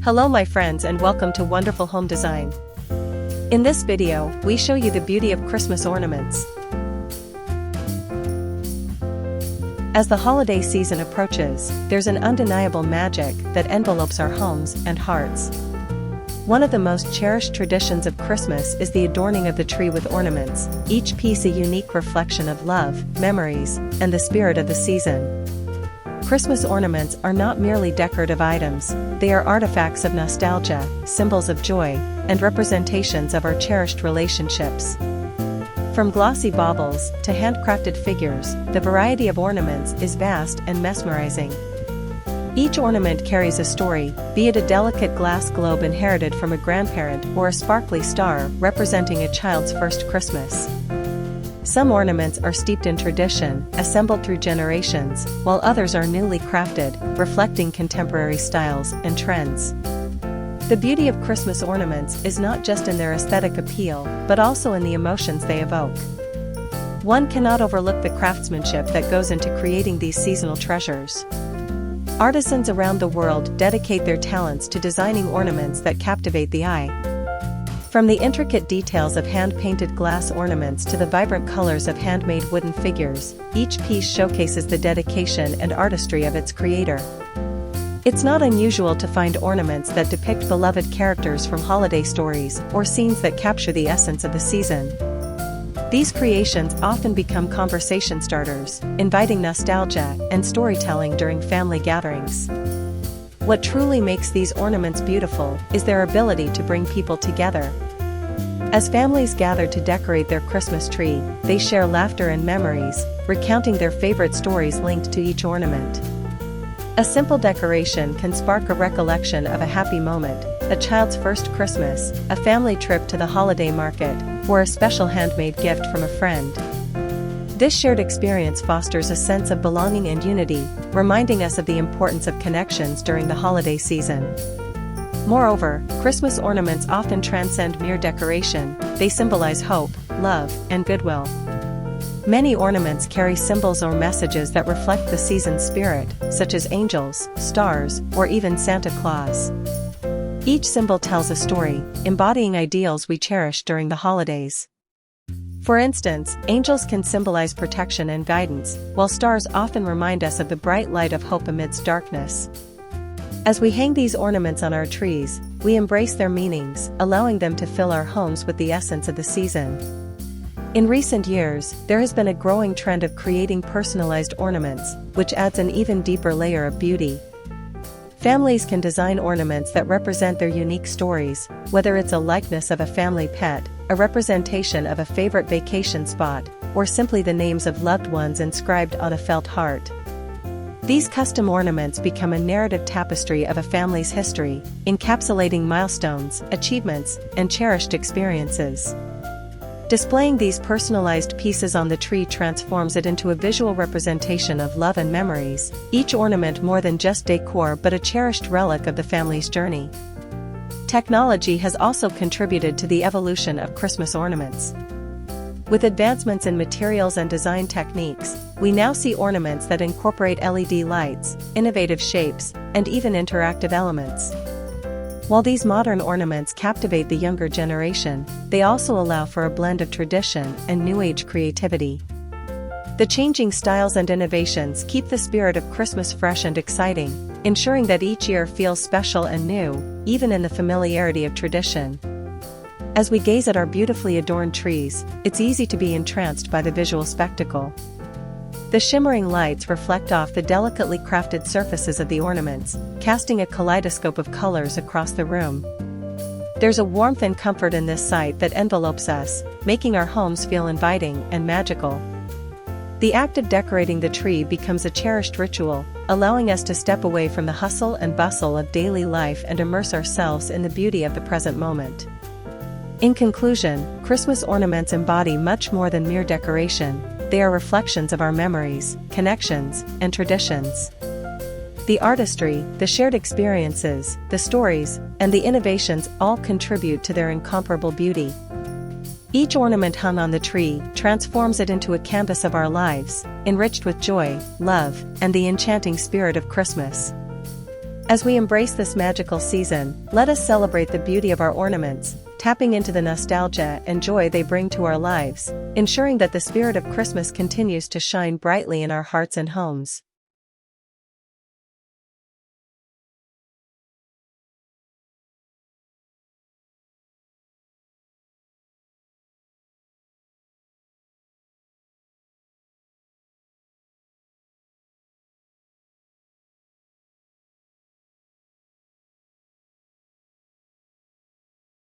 Hello my friends and welcome to Wonderful Home Design. In this video, we show you the beauty of Christmas ornaments. As the holiday season approaches, there's an undeniable magic that envelopes our homes and hearts. One of the most cherished traditions of Christmas is the adorning of the tree with ornaments, each piece a unique reflection of love, memories, and the spirit of the season. Christmas ornaments are not merely decorative items, they are artifacts of nostalgia, symbols of joy, and representations of our cherished relationships. From glossy baubles to handcrafted figures, the variety of ornaments is vast and mesmerizing. Each ornament carries a story, be it a delicate glass globe inherited from a grandparent or a sparkly star representing a child's first Christmas. Some ornaments are steeped in tradition, assembled through generations, while others are newly crafted, reflecting contemporary styles and trends. The beauty of Christmas ornaments is not just in their aesthetic appeal, but also in the emotions they evoke. One cannot overlook the craftsmanship that goes into creating these seasonal treasures. Artisans around the world dedicate their talents to designing ornaments that captivate the eye. From the intricate details of hand-painted glass ornaments to the vibrant colors of handmade wooden figures, each piece showcases the dedication and artistry of its creator. It's not unusual to find ornaments that depict beloved characters from holiday stories or scenes that capture the essence of the season. These creations often become conversation starters, inviting nostalgia and storytelling during family gatherings. What truly makes these ornaments beautiful is their ability to bring people together. As families gather to decorate their Christmas tree, they share laughter and memories, recounting their favorite stories linked to each ornament. A simple decoration can spark a recollection of a happy moment, a child's first Christmas, a family trip to the holiday market, or a special handmade gift from a friend. This shared experience fosters a sense of belonging and unity, reminding us of the importance of connections during the holiday season. Moreover, Christmas ornaments often transcend mere decoration, they symbolize hope, love, and goodwill. Many ornaments carry symbols or messages that reflect the season's spirit, such as angels, stars, or even Santa Claus. Each symbol tells a story, embodying ideals we cherish during the holidays. For instance, angels can symbolize protection and guidance, while stars often remind us of the bright light of hope amidst darkness. As we hang these ornaments on our trees, we embrace their meanings, allowing them to fill our homes with the essence of the season. In recent years, there has been a growing trend of creating personalized ornaments, which adds an even deeper layer of beauty. Families can design ornaments that represent their unique stories, whether it's a likeness of a family pet, a representation of a favorite vacation spot, or simply the names of loved ones inscribed on a felt heart. These custom ornaments become a narrative tapestry of a family's history, encapsulating milestones, achievements, and cherished experiences. Displaying these personalized pieces on the tree transforms it into a visual representation of love and memories, each ornament more than just decor but a cherished relic of the family's journey. Technology has also contributed to the evolution of Christmas ornaments. With advancements in materials and design techniques, we now see ornaments that incorporate LED lights, innovative shapes, and even interactive elements. While these modern ornaments captivate the younger generation, they also allow for a blend of tradition and new-age creativity. The changing styles and innovations keep the spirit of Christmas fresh and exciting, ensuring that each year feels special and new, even in the familiarity of tradition. As we gaze at our beautifully adorned trees, it's easy to be entranced by the visual spectacle. The shimmering lights reflect off the delicately crafted surfaces of the ornaments, casting a kaleidoscope of colors across the room. There's a warmth and comfort in this sight that envelopes us, making our homes feel inviting and magical. The act of decorating the tree becomes a cherished ritual, allowing us to step away from the hustle and bustle of daily life and immerse ourselves in the beauty of the present moment. In conclusion, Christmas ornaments embody much more than mere decoration. They are reflections of our memories, connections, and traditions. The artistry, the shared experiences, the stories, and the innovations all contribute to their incomparable beauty. Each ornament hung on the tree transforms it into a canvas of our lives, enriched with joy, love, and the enchanting spirit of Christmas. As we embrace this magical season, let us celebrate the beauty of our ornaments, tapping into the nostalgia and joy they bring to our lives, ensuring that the spirit of Christmas continues to shine brightly in our hearts and homes.